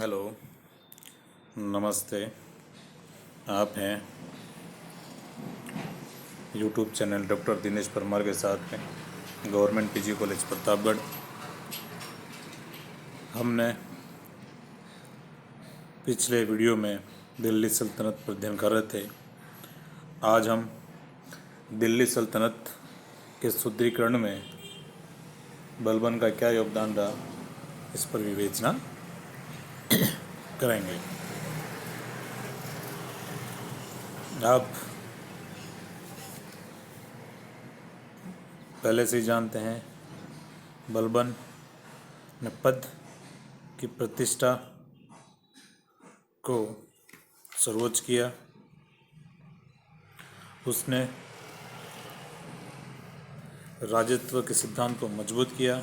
Hello, नमस्ते। आप हैं YouTube channel doctor Dinesh Parmar के साथ में गवर्नमेंट पीजी कॉलेज प्रतापगढ़। हमने पिछले वीडियो में दिल्ली सल्तनत पर अध्ययन कर रहे थे। आज हम दिल्ली सल्तनत के सुदृढ़ीकरण में बलबन का क्या योगदान रहा, इस पर विवेचना करेंगे। आप पहले से ही जानते हैं, बलबन ने पद की प्रतिष्ठा को सर्वोच्च किया। उसने राजत्व के सिद्धांत को मजबूत किया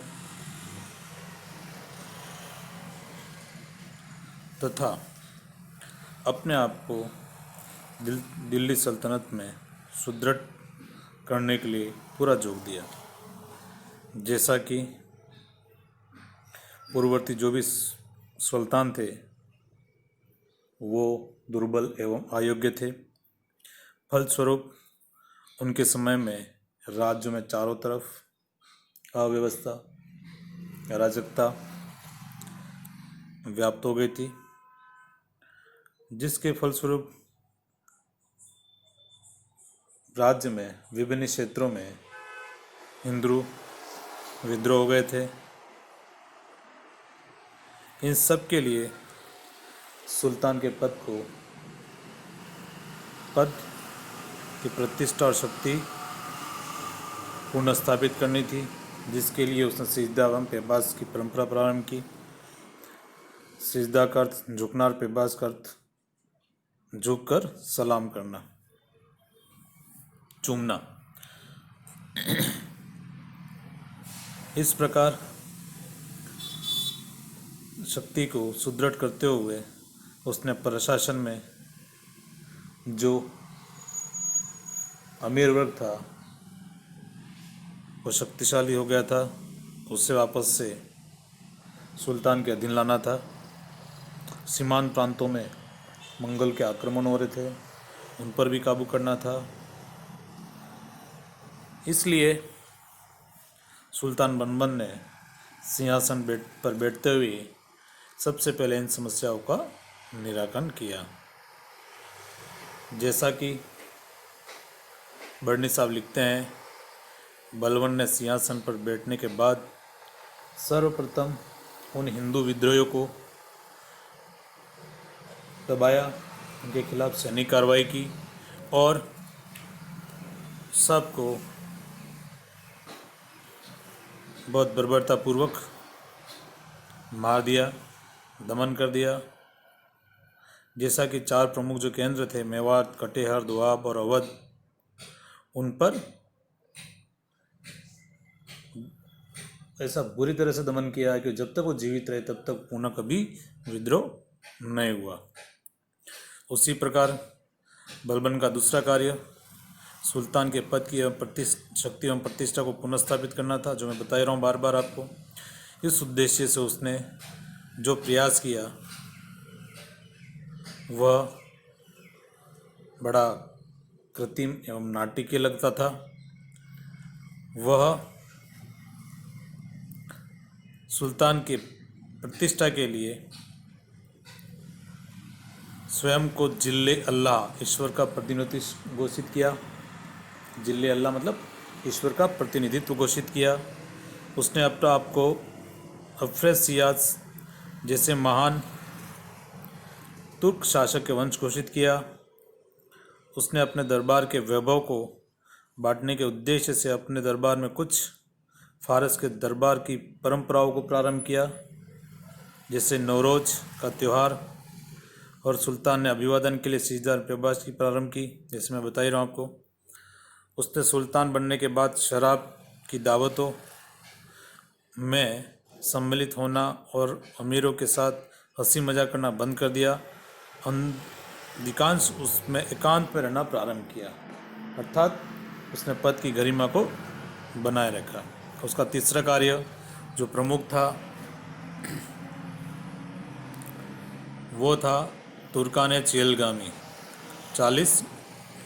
तथा अपने आप को दिल्ली सल्तनत में सुदृढ़ करने के लिए पूरा जोर दिया। जैसा कि पूर्ववर्ती जो भी सुल्तान थे वो दुर्बल एवं अयोग्य थे। फलस्वरूप उनके समय में राज्य में चारों तरफ अव्यवस्था, अराजकता व्याप्त हो गई थी, जिसके फलस्वरूप राज्य में विभिन्न क्षेत्रों में हिंदू विद्रोह हो गए थे। इन सब के लिए सुल्तान के पद की प्रतिष्ठा और शक्ति पुनर्स्थापित करनी थी, जिसके लिए उसने सिजदा एवं पेबास की परंपरा प्रारंभ की। सिजदा का अर्थ झुकना और पेबास का अर्थ झुककर सलाम करना, चूमना। इस प्रकार शक्ति को सुदृढ़ करते हुए उसने प्रशासन में जो अमीर वर्ग था वो शक्तिशाली हो गया था, उससे वापस से सुल्तान के अधीन लाना था। सीमांत प्रांतों में मंगल के आक्रमण हो रहे थे, उन पर भी काबू करना था। इसलिए सुल्तान बलबन ने सिंहासन पर बैठते हुए सबसे पहले इन समस्याओं का निराकरण किया। जैसा कि बर्नी साहब लिखते हैं, बलबन ने सिंहासन पर बैठने के बाद सर्वप्रथम उन हिंदू विद्रोहियों को दबाया, उनके खिलाफ सैनिक कार्रवाई की और सबको बहुत बर्बरतापूर्वक मार दिया, दमन कर दिया। जैसा कि चार प्रमुख जो केंद्र थे, मेवात, कटिहार, दोआब और अवध, उन पर ऐसा बुरी तरह से दमन किया कि जब तक वो जीवित रहे तब तक पुनः कभी विद्रोह नहीं हुआ। उसी प्रकार बलबन का दूसरा कार्य सुल्तान के पद की शक्ति एवं प्रतिष्ठा को पुनर्स्थापित करना था, जो मैं बता रहा हूँ बार बार आपको। इस उद्देश्य से उसने जो प्रयास किया वह बड़ा कृत्रिम एवं नाटकीय लगता था। वह सुल्तान की प्रतिष्ठा के लिए स्वयं को जिल्ले अल्लाह, ईश्वर का प्रतिनिधि घोषित किया। जिल्ले अल्लाह मतलब ईश्वर का प्रतिनिधित्व घोषित किया। उसने अपना आपको अफ्रेसियास जैसे महान तुर्क शासक के वंश घोषित किया। उसने अपने दरबार के वैभव को बांटने के उद्देश्य से अपने दरबार में कुछ फारस के दरबार की परंपराओं को प्रारंभ किया, जैसे नवरोज का त्यौहार, और सुल्तान ने अभिवादन के लिए सिजदा पेबास की प्रारंभ की, जैसे मैं बता ही रहा हूँ आपको। उसने सुल्तान बनने के बाद शराब की दावतों में सम्मिलित होना और अमीरों के साथ हंसी मजाक करना बंद कर दिया। अधिकांश उसमें एकांत में रहना प्रारंभ किया, अर्थात उसने पद की गरिमा को बनाए रखा। उसका तीसरा कार्य जो प्रमुख था वो था तुर्कान चिलगामी, 40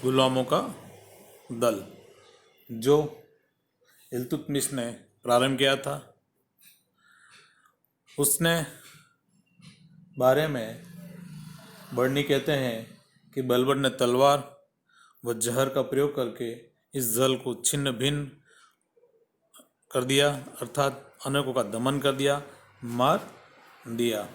गुलामों का दल जो इल्तुतमिश ने प्रारंभ किया था। उसने बारे में बर्नी कहते हैं कि बलबन ने तलवार व जहर का प्रयोग करके इस दल को छिन्न भिन्न कर दिया, अर्थात अनेकों का दमन कर दिया, मार दिया।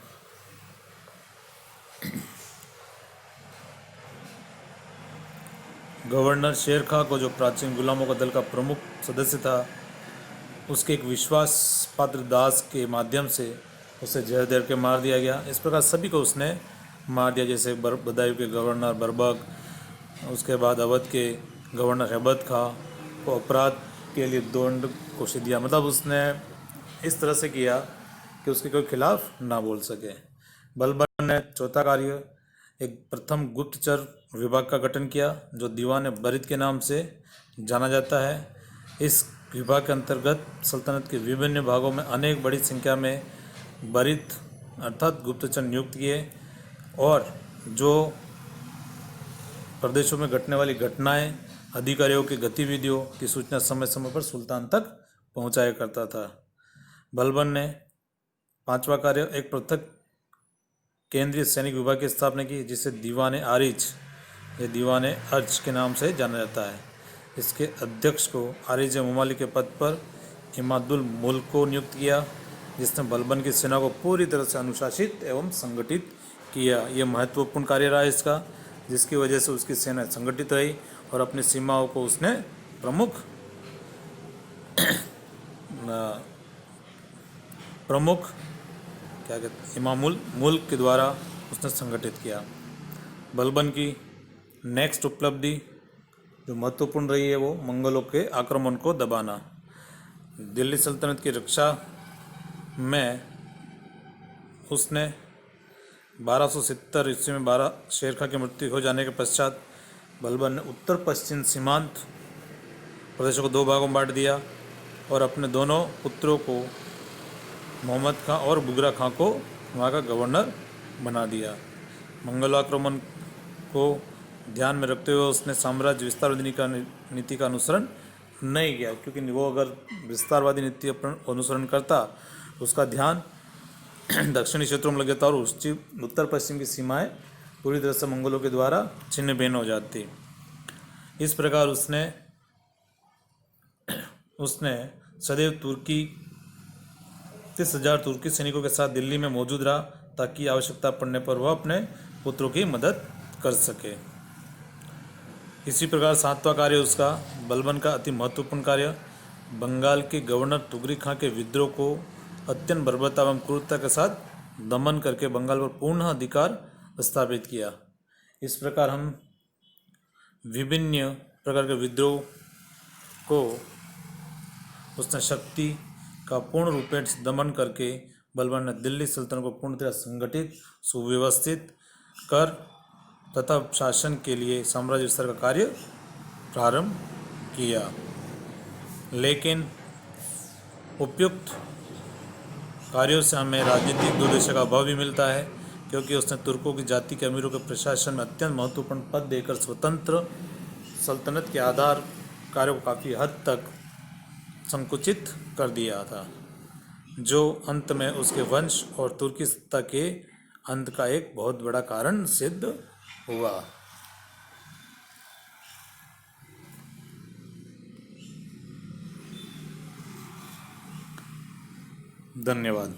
गवर्नर शेर खां को, जो प्राचीन गुलामों का दल का प्रमुख सदस्य था, उसके एक विश्वास पात्र दास के माध्यम से उसे जहर दे के मार दिया गया। इस प्रकार सभी को उसने मार दिया, जैसे बदायूं के गवर्नर बरबक, उसके बाद अवध के गवर्नर हैबत खां को अपराध के लिए दंड घोषित दिया। मतलब उसने इस तरह से किया कि उसके कोई खिलाफ ना बोल सके। बलबन ने चौथा कार्य एक प्रथम गुप्तचर विभाग का गठन किया, जो दीवान बरिद के नाम से जाना जाता है। इस विभाग के अंतर्गत सल्तनत के विभिन्न भागों में अनेक बड़ी संख्या में बरिद अर्थात गुप्तचर नियुक्त किए और जो प्रदेशों में घटने वाली घटनाएं, अधिकारियों की गतिविधियों की सूचना समय समय पर सुल्तान तक पहुंचाया करता था। बलबन ने पांचवा कार्य एक पृथक केंद्रीय सैनिक विभाग की स्थापना की, जिसे दीवान आरिज या दीवान अर्ज के नाम से जाना जाता है। इसके अध्यक्ष को आरिज ममालिक के पद पर इमादुल मुल्क को नियुक्त किया, जिसने बलबन की सेना को पूरी तरह से अनुशासित एवं संगठित किया। यह महत्वपूर्ण कार्य रहा इसका, जिसकी वजह से उसकी सेना संगठित रही और अपनी सीमाओं को उसने प्रमुख क्या कहते इमामुल मुल्क के द्वारा उसने संगठित किया। बलबन की नेक्स्ट उपलब्धि जो महत्वपूर्ण रही है वो मंगलों के आक्रमण को दबाना। दिल्ली सल्तनत की रक्षा में उसने 1270 ईस्वी में शेर खां की मृत्यु हो जाने के पश्चात बलबन ने उत्तर पश्चिम सीमांत प्रदेशों को 2 भागों में बांट दिया और अपने दोनों पुत्रों को मोहम्मद खां और बुगरा खां को वहाँ का गवर्नर बना दिया। मंगल आक्रमण को ध्यान में रखते हुए उसने साम्राज्य विस्तारवादी नीति का अनुसरण नहीं किया, क्योंकि वो अगर विस्तारवादी नीति अनुसरण करता उसका ध्यान दक्षिणी क्षेत्रों में लग जाता और उसकी उत्तर पश्चिम की सीमाएं पूरी तरह से मंगलों के द्वारा छिन्न भिन्न हो जाती। इस प्रकार उसने सदैव 30,000 तुर्की सैनिकों के साथ दिल्ली में मौजूद रहा, ताकि आवश्यकता पड़ने पर वह अपने पुत्रों की मदद कर सके। इसी प्रकार 7वां कार्य उसका बलबन का अति महत्वपूर्ण कार्य बंगाल के गवर्नर तुगरी खां के विद्रोह को अत्यंत बर्बरता एवं क्रूरता के साथ दमन करके बंगाल पर पूर्ण अधिकार स्थापित किया। इस प्रकार हम विभिन्न प्रकार के विद्रोह को उसने शक्ति का पूर्ण रूपेण दमन करके बलबन ने दिल्ली सल्तनत को पूर्णतः संगठित सुव्यवस्थित कर तथा शासन के लिए साम्राज्य विस्तार का कार्य प्रारंभ किया। लेकिन उपयुक्त कार्यों से हमें राजनीतिक दुर्दशा का अभाव भी मिलता है, क्योंकि उसने तुर्कों की जाति के अमीरों के प्रशासन में अत्यंत महत्वपूर्ण पद देकर स्वतंत्र सल्तनत के आधार कार्यों को काफ़ी हद तक संकुचित कर दिया था, जो अंत में उसके वंश और तुर्की सत्ता के अंत का एक बहुत बड़ा कारण सिद्ध हुआ। धन्यवाद।